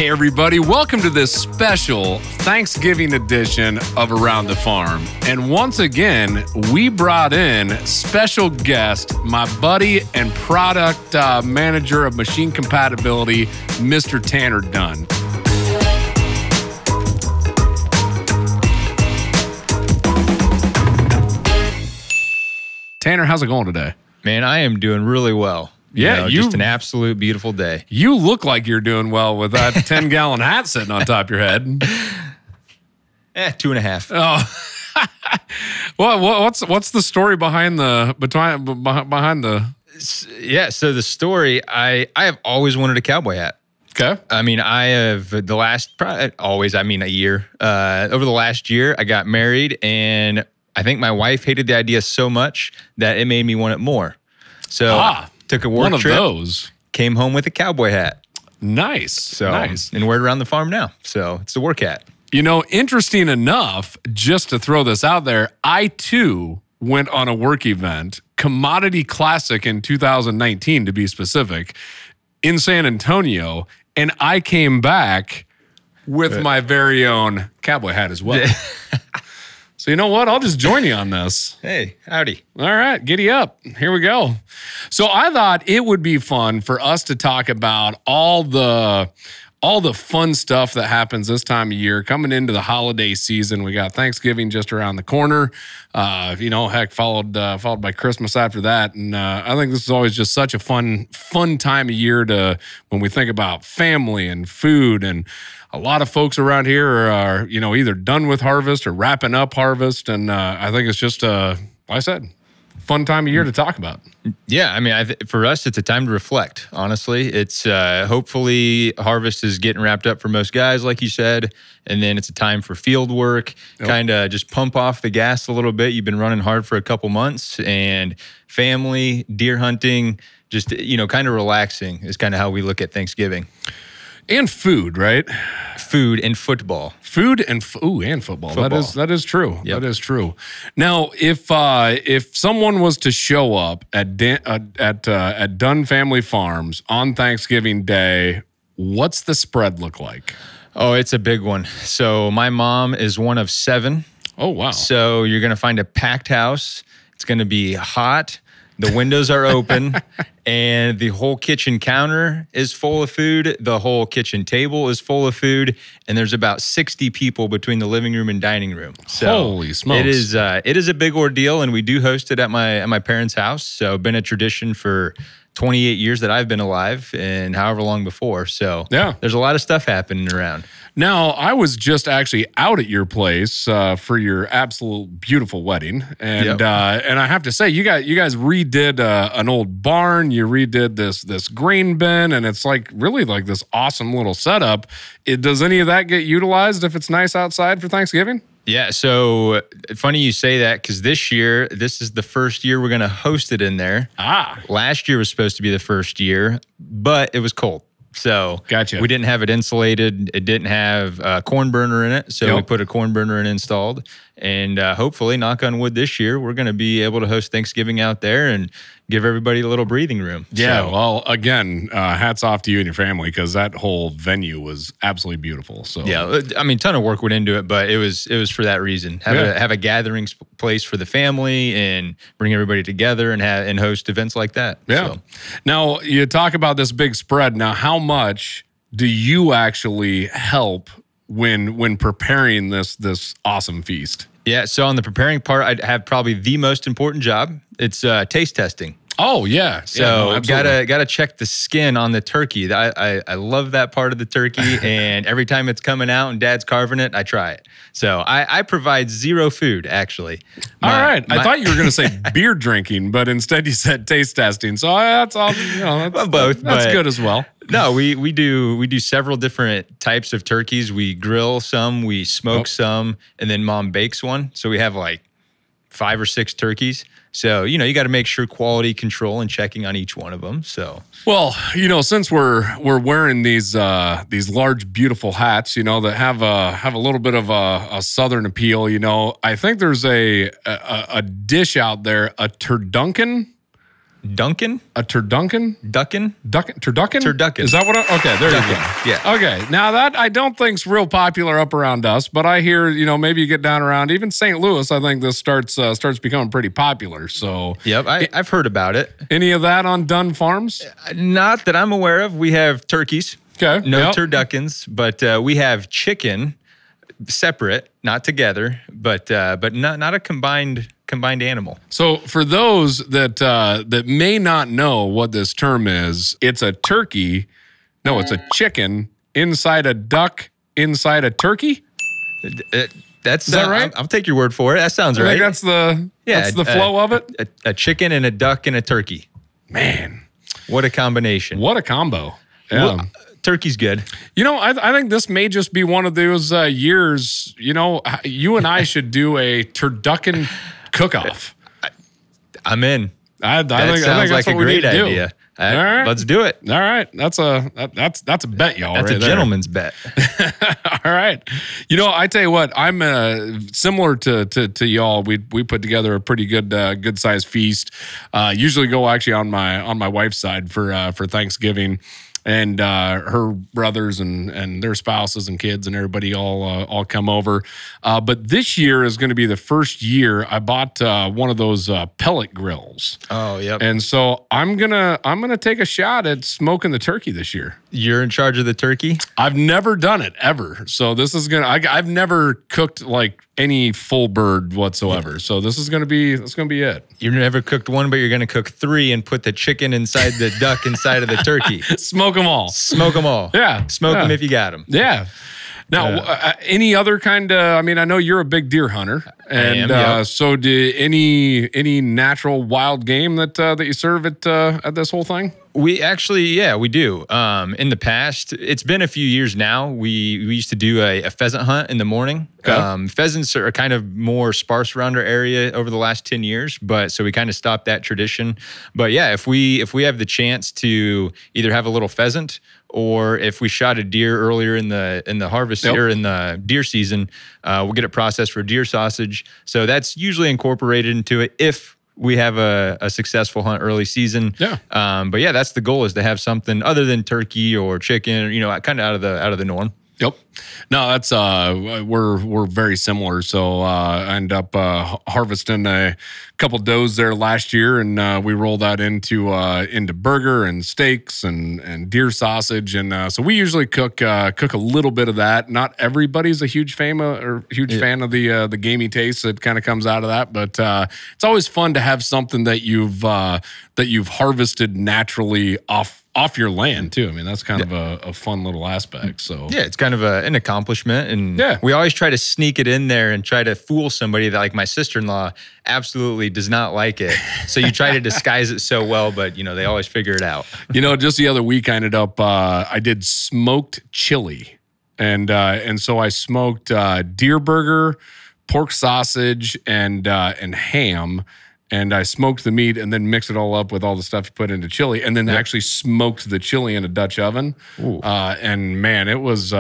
Hey everybody, welcome to this special Thanksgiving edition of Around the Farm. And once again, we brought in special guest, my buddy and product manager of machine compatibility, Mr. Tanner Dunn. Tanner, how's it going today? Man, I am doing really well. Yeah, just an absolute beautiful day. You look like you're doing well with that 10-gallon hat sitting on top of your head. 2.5. Oh, well, what's the story behind the? Yeah, so the story, I have always wanted a cowboy hat. Okay. I mean, I have a year. Over the last year, I got married, and I think my wife hated the idea so much that it made me want it more. So took a work trip. One of those. Came home with a cowboy hat. Nice. Nice. And wear it around the farm now. So it's the work hat. You know, interesting enough, just to throw this out there, I too went on a work event, Commodity Classic in 2019 to be specific, in San Antonio, and I came back with my very own cowboy hat as well. So you know what? I'll just join you on this. Hey, howdy. All right, giddy up. Here we go. So I thought it would be fun for us to talk about all the fun stuff that happens this time of year coming into the holiday season. We got Thanksgiving just around the corner. Followed by Christmas after that. And I think this is always just such a fun time of year to when we think about family and food. And a lot of folks around here are either done with harvest or wrapping up harvest. And I think it's just like I said, fun time of year to talk about. Yeah, I mean, for us, it's a time to reflect, honestly. It's hopefully harvest is getting wrapped up for most guys, like you said, and then it's a time for field work, kind of just pump off the gas a little bit. You've been running hard for a couple months, and family, deer hunting, just, kind of relaxing is kind of how we look at Thanksgiving. And food, right? Food and football. Food and football. That is true. Yep. That is true. Now, if someone was to show up at Dunn Family Farms on Thanksgiving Day, what's the spread look like? Oh, it's a big one. So my mom is one of 7. Oh, wow. So you're going to find a packed house. It's going to be hot. The windows are open, and the whole kitchen counter is full of food. The whole kitchen table is full of food, and there's about 60 people between the living room and dining room. So holy smokes! It is a big ordeal, and we do host it at my parents' house. So been a tradition for 28 years that I've been alive, and however long before. So yeah, there's a lot of stuff happening around. Now, I was just actually out at your place for your absolute beautiful wedding, and I have to say, you guys redid an old barn. You redid this grain bin, and it's really like this awesome little setup. Does any of that get utilized if it's nice outside for Thanksgiving? Yeah, so funny you say that because this is the first year we're going to host it in there. Last year was supposed to be the first year, but it was cold. So gotcha. We didn't have it insulated. It didn't have a corn burner in it. So we put a corn burner in installed. And hopefully, knock on wood, this year, we're going to be able to host Thanksgiving out there and give everybody a little breathing room. Yeah, well, again, hats off to you and your family because that whole venue was absolutely beaual. So yeah, I mean, ton of work went into it, but it was for that reason. Have a gathering place for the family and bring everybody together and host events like that. Yeah. So. Now, you talk about this big spread. Now, how much do you actually help when preparing this awesome feast? Yeah, so on the preparing part, I'd have probably the most important job. It's taste testing. Oh, yeah. So gotta check the skin on the turkey. I love that part of the turkey, and every time it's coming out and Dad's carving it, I try it. So I provide zero food, actually. All right. I thought you were going to say beer drinking, but instead you said taste testing. So that's all. Both. That's good as well. No, we do several different types of turkeys. We grill some, we smoke some, and then Mom bakes one. So we have like 5 or 6 turkeys. So, you got to make sure quality control and checking on each one of them. So, well, since we're wearing these large, beautiful hats, that have a little bit of a southern appeal, I think there's a dish out there, a Turducken. Duncan? A turducken? Duckin? Turducken? Turducken. Is that what okay, there you go. Yeah. Okay. Now that I don't think's real popular up around us, but I hear, maybe you get down around even St. Louis, I think this starts becoming pretty popular. So Yep, I've heard about it. Any of that on Dunn Farms? Not that I'm aware of. We have turkeys. Okay. No turduckens, but we have chicken separate, not together, but not a combined animal. So for those that may not know what this term is, it's a turkey. No, it's a chicken inside a duck inside a turkey. Is that right? I'll take your word for it. That sounds right. That's the flow of it. A chicken and a duck and a turkey. Man, what a combination! What a combo! Yeah. Well, turkey's good. I think this may just be one of those years. You and I should do a turducken cook-off. I'm in. I think sounds that's like a great idea. All right. Let's do it. All right. That's a bet, y'all. That's right a gentleman's bet. All right. I tell you what, I'm similar to y'all. We put together a pretty good sized feast. Usually go actually on my wife's side for Thanksgiving. And her brothers and their spouses and kids and everybody all come over. But this year is going to be the first year I bought one of those pellet grills. Oh, yep. And so I'm gonna take a shot at smoking the turkey this year. You're in charge of the turkey? I've never done it ever. So this is I've never cooked like any full bird whatsoever. So this is gonna be it. You've never cooked one, but you're gonna cook 3 and put the chicken inside the duck inside of the turkey. Smoke them all. Smoke them all. Yeah. Smoke them if you got them. Yeah. Now, any other kind of? I mean, I know you're a big deer hunter, and yep. So do any natural wild game that you serve at this whole thing? We actually, we do. In the past, it's been a few years now. We used to do a pheasant hunt in the morning. Okay. Pheasants are kind of more sparse around our area over the last 10 years, so we kind of stopped that tradition. But yeah, if we have the chance to either have a little pheasant, or if we shot a deer earlier in the harvest or in the deer season, we'll get it processed for deer sausage. So that's usually incorporated into it if we have a successful hunt early season. Yeah. But yeah, that's the goal, is to have something other than turkey or chicken, kind of out of the norm. Yep. No, that's we're very similar. So I ended up harvesting a couple does there last year, and we rolled that into burger and steaks and deer sausage, and so we usually cook a little bit of that. Not everybody's a huge fan of the gamey taste that kind of comes out of that, but it's always fun to have something that you've harvested naturally off your land too. I mean, that's kind of a fun little aspect. So yeah, it's kind of an accomplishment, and we always try to sneak it in there and try to fool somebody that, like my sister-in-law, absolutely does not like it. So you try to disguise it so well, but they always figure it out. Just the other week I ended up I did smoked chili, and so I smoked deer burger, pork sausage, and ham. And I smoked the meat and then mixed it all up with all the stuff you put into chili, and then actually smoked the chili in a Dutch oven. And man, it was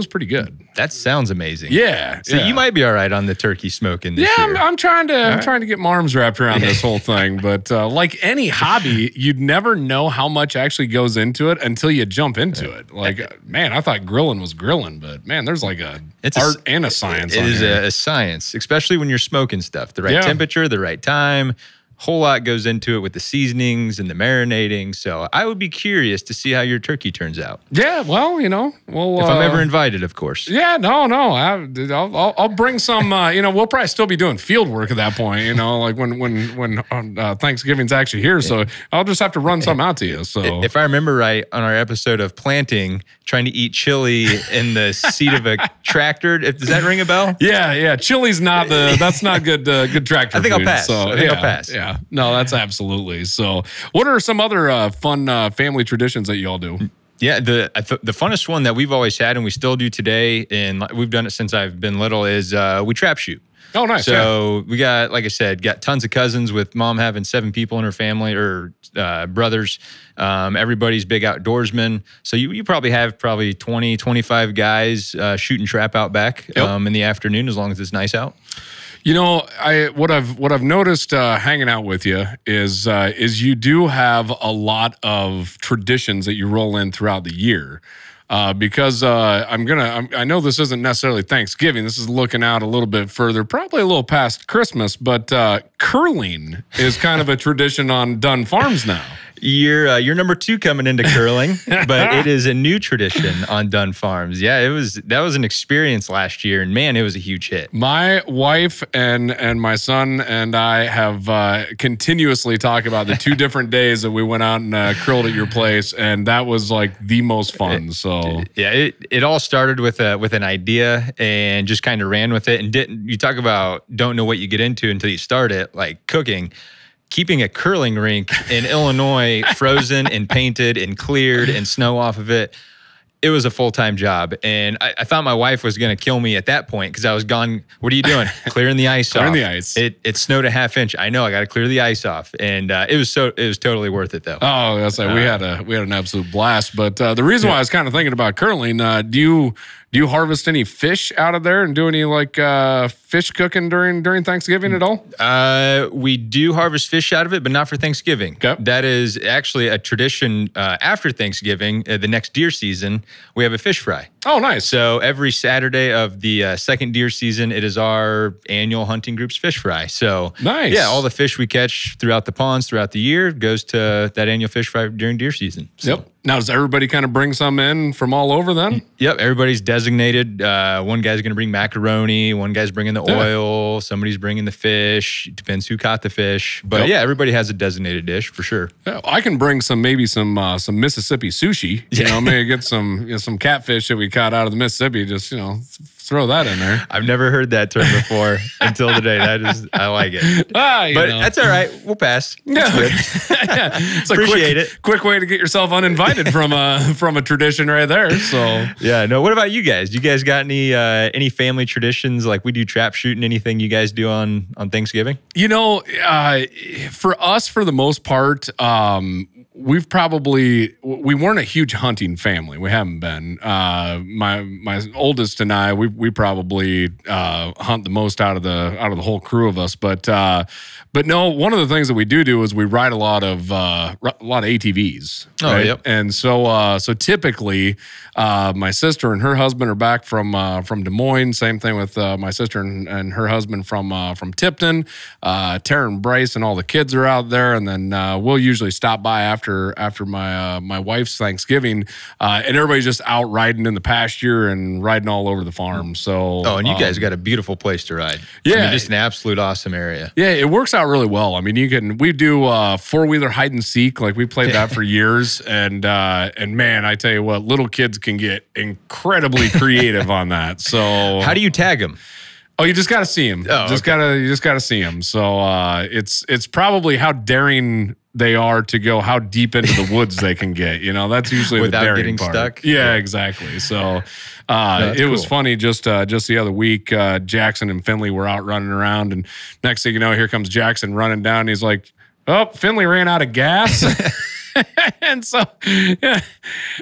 pretty good. That sounds amazing. Yeah. So you might be all right on the turkey smoking this year. I'm trying to get my arms wrapped around this whole thing. But like any hobby, you'd never know how much actually goes into it until you jump into it. Like, man, I thought grilling was grilling, but man, there's like it's art and a science. It is a science, especially when you're smoking stuff. The right temperature, the right time. Whole lot goes into it with the seasonings and the marinating. So I would be curious to see how your turkey turns out. Yeah, well, if I'm ever invited, of course. Yeah, no, I'll bring some. We'll probably still be doing field work at that point. Like when Thanksgiving's actually here. So I'll just have to run some out to you. So if I remember right, on our episode of planting, trying to eat chili in the seat of a tractor, does that ring a bell? Yeah. Chili's that's not good. Good tractor. I think food, I'll pass. So, I'll pass. Yeah. No, that's absolutely. So what are some other fun family traditions that you all do? Yeah, the funnest one that we've always had, and we still do today, and we've done it since I've been little, is we trap shoot. Oh, nice. So we got, like I said, tons of cousins, with mom having 7 people in her family, or brothers. Everybody's big outdoorsmen. So you probably have 20, 25 guys shooting trap out back in the afternoon, as long as it's nice out. You know, what I've noticed hanging out with you is you do have a lot of traditions that you roll in throughout the year. Because I know this isn't necessarily Thanksgiving. This is looking out a little bit further, probably a little past Christmas. But curling is kind of a tradition on Dunn Farms now. You're number 2 coming into curling, but it is a new tradition on Dunn Farms. Yeah, that was an experience last year, and man, it was a huge hit. My wife and my son and I have continuously talked about the 2 different days that we went out and curled at your place, and that was like the most fun. So yeah, it all started with an idea and just kind of ran with it. And you talk about don't know what you get into until you start it, like cooking. Keeping a curling rink in Illinois frozen and painted and cleared and snow off of it, it was a full-time job. And I thought my wife was going to kill me at that point because I was gone. What are you doing? Clearing the ice off. Clearing the ice. It snowed a ½ inch. I know. I got to clear the ice off. And it was totally worth it, though. Oh, that's like we had an absolute blast. But the reason why I was kind of thinking about curling, do you harvest any fish out of there and do any like fish cooking during Thanksgiving at all? We do harvest fish out of it, but not for Thanksgiving. Okay. That is actually a tradition after Thanksgiving, the next deer season, we have a fish fry. Oh, nice. So every Saturday of the second deer season, it is our annual hunting group's fish fry. So nice. Yeah, all the fish we catch throughout the ponds throughout the year goes to that annual fish fry during deer season. So. Yep. Now, does everybody kind of bring some in from all over then? Yep. Everybody's designated. One guy's going to bring macaroni. One guy's bringing the oil. Somebody's bringing the fish. It depends who caught the fish. But yeah, everybody has a designated dish for sure. Yeah, I can bring maybe some Mississippi sushi. You know, maybe get some catfish that we caught out of the Mississippi. Just throw that in there. I've never heard that term before until today. I like it. But that's all right. We'll pass. Yeah, it's Appreciate it. Quick way to get yourself uninvited from a tradition right there. So yeah, no. What about you guys? Do you guys got any family traditions? Like we do trap shooting. Anything you guys do on Thanksgiving? You know, for us, for the most part, we weren't a huge hunting family. We haven't been. My oldest and I, we probably hunt the most out of the whole crew of us. But no, one of the things that we do is we ride a lot of ATVs. Oh, right? yep. And so typically, my sister and her husband are back from Des Moines. Same thing with my sister and her husband from Tipton. Tara and Bryce and all the kids are out there, and then we'll usually stop by after my wife's Thanksgiving, and everybody's just out riding in the pasture and riding all over the farm. So and you guys got a beautiful place to ride. Yeah, I mean, just an absolute awesome area. Yeah, it works out really well. I mean, we do 4-wheeler hide and seek, like we played that for years, and man, I tell you what, little kids can get incredibly creative on that. So how do you tag them? Oh, you just got to see them. You just got to see them. So it's probably how daring they are to go, how deep into the woods they can get. You know, that's usually without the daring getting part. stuck. Yeah, exactly. So it was funny just the other week. Jackson and Finley were out running around, and next thing you know, here comes Jackson running down. And he's like, "Oh, Finley ran out of gas." And so yeah,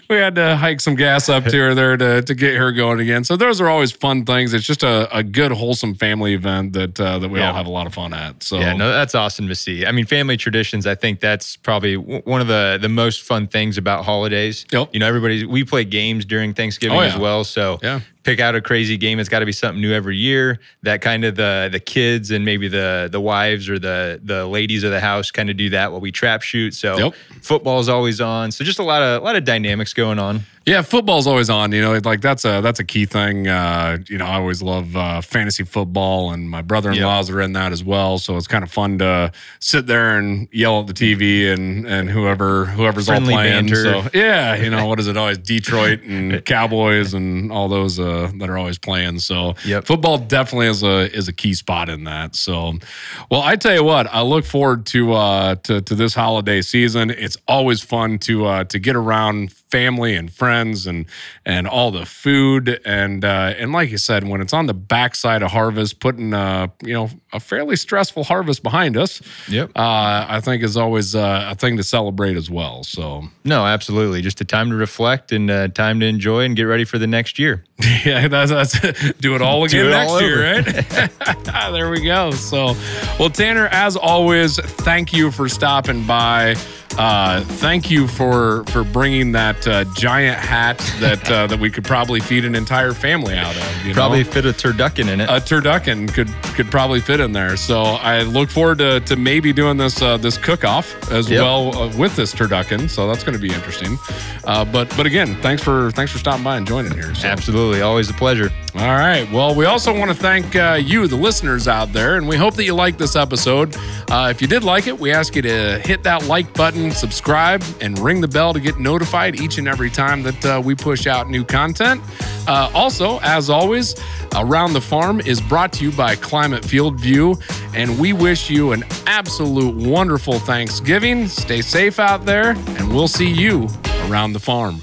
we had to hike some gas up to her there to get her going again. So those are always fun things. It's just a good, wholesome family event that we all have a lot of fun at. So yeah, no, that's awesome to see. I mean, family traditions, I think that's probably one of the most fun things about holidays. Yep. You know, we play games during Thanksgiving as well. So yeah. Pick out a crazy game. It's got to be something new every year. That kind of the kids and maybe the wives or the ladies of the house kind of do that while we trap shoot. So football's always on. So just a lot of dynamics going on. Yeah, football's always on. You know, like that's a key thing. You know, I always love fantasy football, and my brother-in-laws are in that as well. So it's kind of fun to sit there and yell at the TV and whoever's Friendly all playing. banter. So yeah, you know, what is it always? Detroit and Cowboys and all those that are always playing. So football definitely is a key spot in that. So, well, I tell you what, I look forward to this holiday season. It's always fun to get around family and friends friends and all the food. And like you said, when it's on the backside of harvest, putting a fairly stressful harvest behind us, yep, I think is always a thing to celebrate as well. So no, absolutely, just a time to reflect and time to enjoy and get ready for the next year. Yeah, that's do it all again next year, right? There we go. So, well, Tanner, as always, thank you for stopping by. Thank you for bringing that giant hat that we could probably feed an entire family out of. Probably fit a turducken in it. A turducken could probably fit in there. So I look forward to maybe doing this cook-off as well with this turducken. So that's going to be interesting. But again, thanks for stopping by and joining here. So. Absolutely, always a pleasure. All right. Well, we also want to thank you, the listeners out there, and we hope that you liked this episode. If you did like it, we ask you to hit that like button, subscribe, and ring the bell to get notified each and every time that we push out new content. Also, as always, Around the Farm is brought to you by Climate FieldView, and we wish you an absolute wonderful Thanksgiving. Stay safe out there, and we'll see you around the farm.